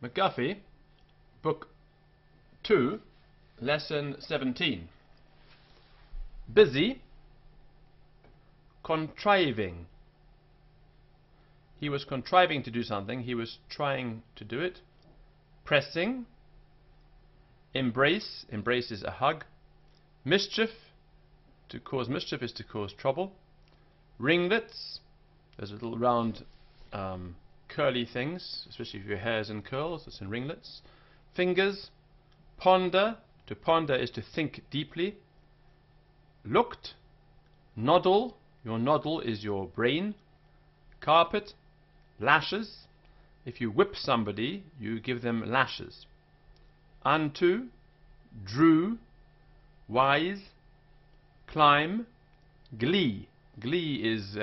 McGuffey Book 2 Lesson 17. Busy, contriving. He was contriving to do something, he was trying to do it. Pressing, embrace, embrace is a hug. Mischief, to cause mischief is to cause trouble. Ringlets, those little round curly things, especially if your hair is in curls, it's in ringlets. Fingers, ponder, to ponder is to think deeply. Looked, noddle, your noddle is your brain. Carpet, lashes, if you whip somebody you give them lashes. Unto, drew, wise. Climb, glee, glee is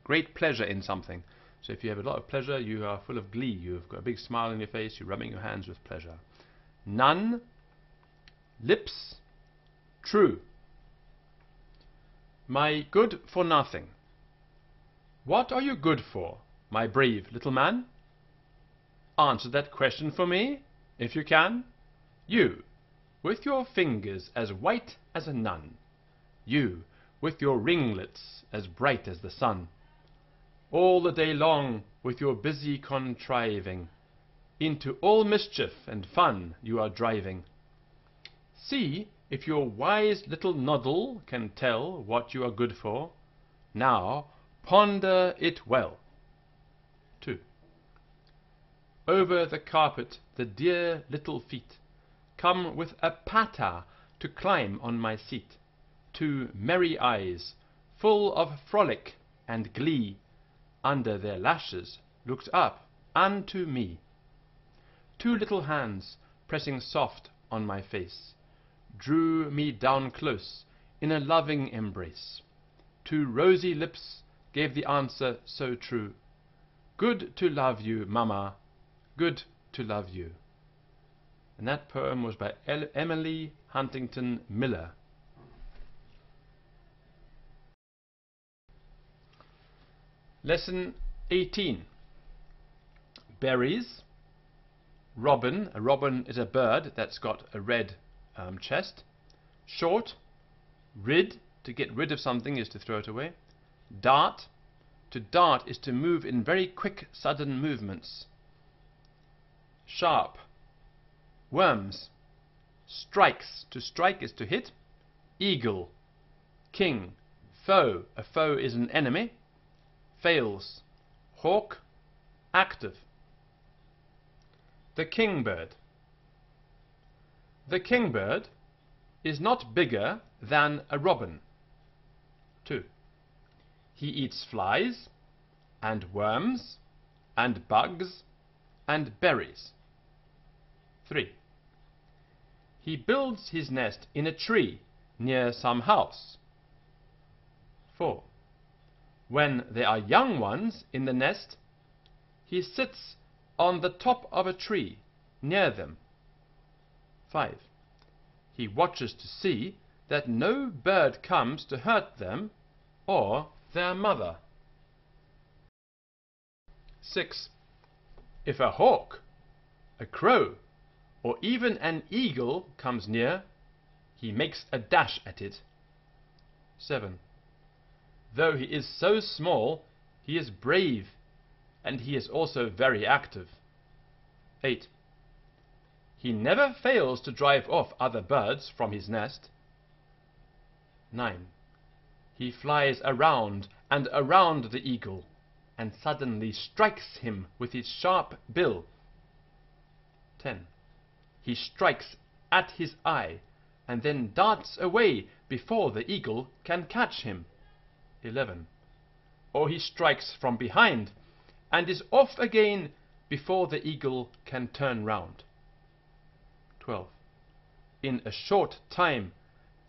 great pleasure in something. So if you have a lot of pleasure, you are full of glee, you've got a big smile on your face, you're rubbing your hands with pleasure. None, lips, true. My good for nothing. What are you good for, my brave little man? Answer that question for me, if you can. You, with your fingers as white as a nun. You, with your ringlets as bright as the sun. All the day long with your busy contriving, into all mischief and fun you are driving. See if your wise little noddle can tell what you are good for. Now ponder it well. 2. Over the carpet the dear little feet come with a patter to climb on my seat. 2 merry eyes, full of frolic and glee, under their lashes looked up unto me. 2 little hands, pressing soft on my face, drew me down close in a loving embrace. 2 rosy lips gave the answer so true. Good to love you, Mama, good to love you. And that poem was by Emily Huntington Miller. Lesson 18. Berries. Robin. A robin is a bird that's got a red chest. Short. Rid. To get rid of something is to throw it away. Dart. To dart is to move in very quick, sudden movements. Sharp. Worms. Strikes. To strike is to hit. Eagle. King. Foe. A foe is an enemy. Fails. Hawk. Active. The kingbird. The kingbird is not bigger than a robin. 2. He eats flies and worms and bugs and berries. 3. He builds his nest in a tree near some house. 4. When there are young ones in the nest, he sits on the top of a tree near them. 5. He watches to see that no bird comes to hurt them or their mother. 6. If a hawk, a crow, or even an eagle comes near, he makes a dash at it. 7. Though he is so small, he is brave, and he is also very active. 8. He never fails to drive off other birds from his nest. 9. He flies around and around the eagle, and suddenly strikes him with his sharp bill. 10. He strikes at his eye, and then darts away before the eagle can catch him. 11. Or he strikes from behind and is off again before the eagle can turn round. 12. In a short time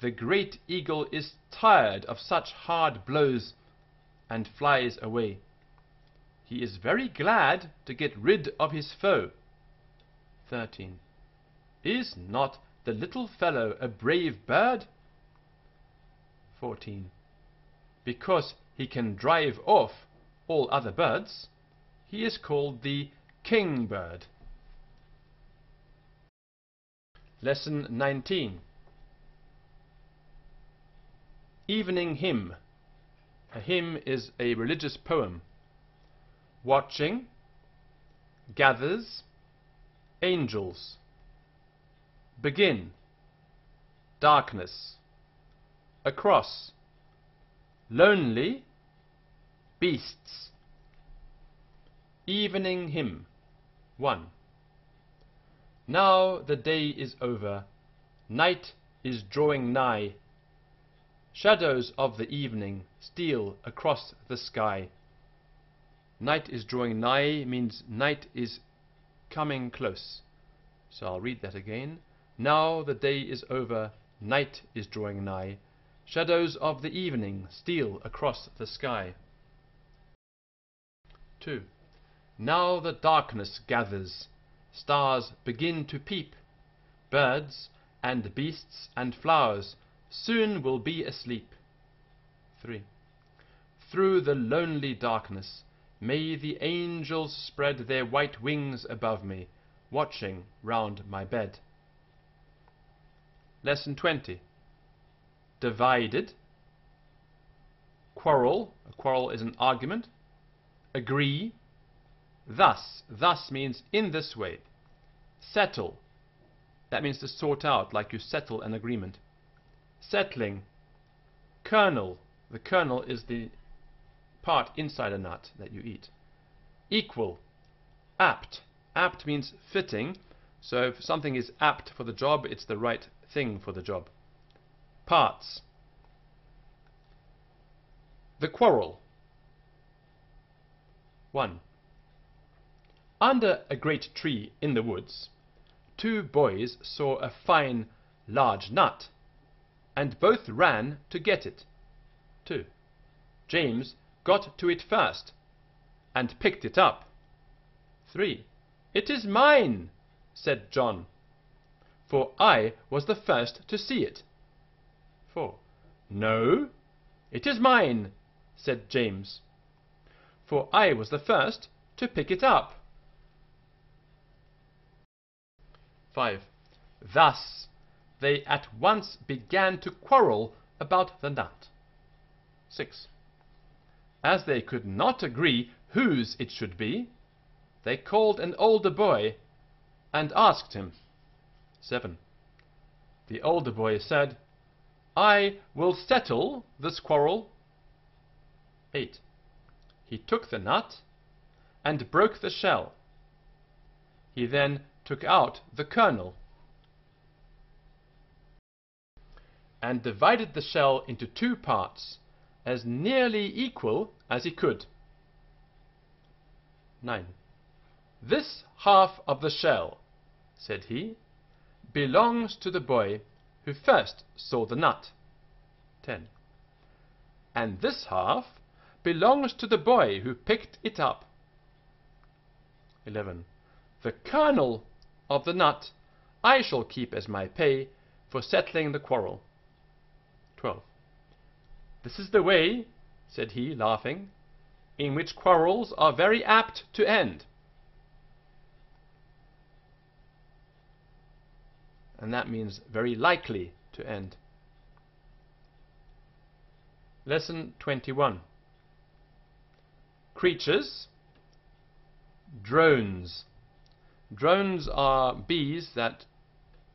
the great eagle is tired of such hard blows and flies away. He is very glad to get rid of his foe. 13. Is not the little fellow a brave bird? 14. Because he can drive off all other birds, he is called the kingbird. Lesson 19. Evening hymn. A hymn is a religious poem. Watching, gathers, angels. Begin, darkness. Across, lonely, beasts. Evening hymn. 1. Now the day is over, night is drawing nigh. Shadows of the evening steal across the sky. Night is drawing nigh means night is coming close. So I'll read that again. Now the day is over, night is drawing nigh. Shadows of the evening steal across the sky. 2. Now the darkness gathers, stars begin to peep. Birds and beasts and flowers soon will be asleep. 3. Through the lonely darkness, may the angels spread their white wings above me, watching round my bed. Lesson 20. Divided. Quarrel. A quarrel is an argument. Agree. Thus. Thus means in this way. Settle. That means to sort out, like you settle an agreement. Settling. Kernel. The kernel is the part inside a nut that you eat. Equal. Apt. Apt means fitting. So if something is apt for the job, it's the right thing for the job. Parts. The quarrel. 1. Under a great tree in the woods, 2 boys saw a fine, large nut, and both ran to get it. 2. James got to it first, and picked it up. 3. It is mine, said John, for I was the first to see it. 4. No, it is mine, said James, for I was the first to pick it up. 5. Thus they at once began to quarrel about the nut. 6. As they could not agree whose it should be, they called an older boy and asked him. 7. The older boy said, I will settle this quarrel. 8. He took the nut and broke the shell. He then took out the kernel and divided the shell into 2 parts, as nearly equal as he could. 9. This half of the shell, said he, belongs to the boy who first saw the nut. 10. And this half belongs to the boy who picked it up. 11. The kernel of the nut I shall keep as my pay for settling the quarrel. 12. This is the way, said he, laughing, in which quarrels are very apt to end. And that means very likely to end. Lesson 21. Creatures. Drones. Drones are bees that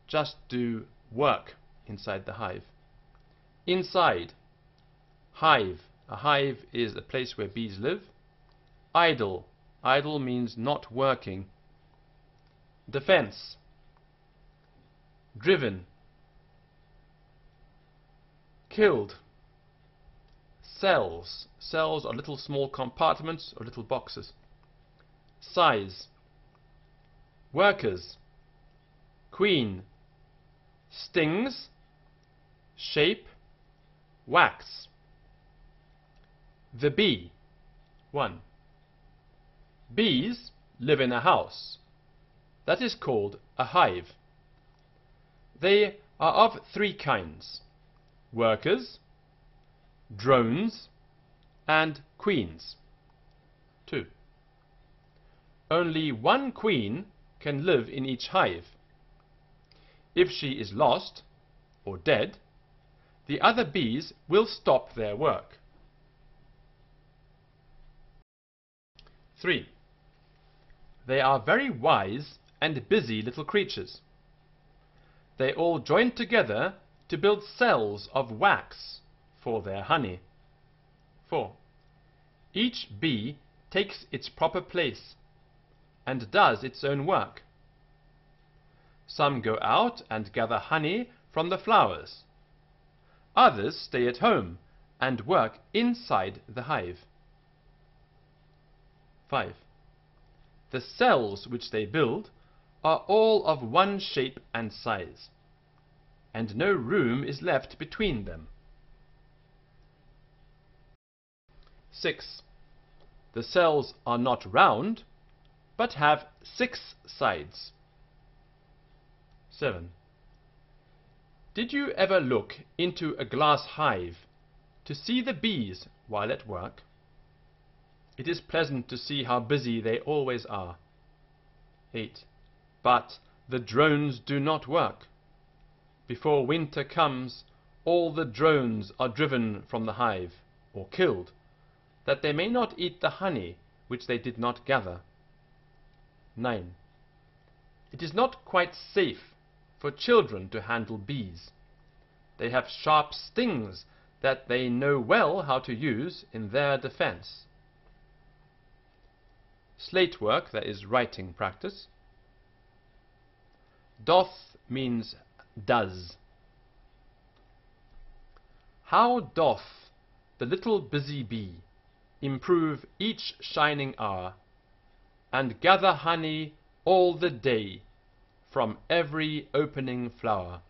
just do work inside the hive. Inside. Hive. A hive is a place where bees live. Idle. Idle means not working. Defense. Driven. Killed. Cells. Cells are little small compartments or little boxes. Size. Workers. Queen. Stings. Shape. Wax. The bee. 1. Bees live in a house. That is called a hive. They are of 3 kinds: workers, drones, and queens. 2. Only 1 queen can live in each hive. If she is lost or dead, the other bees will stop their work. 3. They are very wise and busy little creatures. They all join together to build cells of wax for their honey. 4. Each bee takes its proper place and does its own work. Some go out and gather honey from the flowers. Others stay at home and work inside the hive. 5. The cells which they build are all of one shape and size, and no room is left between them. 6. The cells are not round, but have 6 sides. 7. Did you ever look into a glass hive to see the bees while at work? It is pleasant to see how busy they always are. 8. But the drones do not work. Before winter comes, all the drones are driven from the hive, or killed, that they may not eat the honey which they did not gather. 9. It is not quite safe for children to handle bees. They have sharp stings that they know well how to use in their defense. Slate work, that is writing practice. Doth means does. How doth the little busy bee improve each shining hour, and gather honey all the day from every opening flower?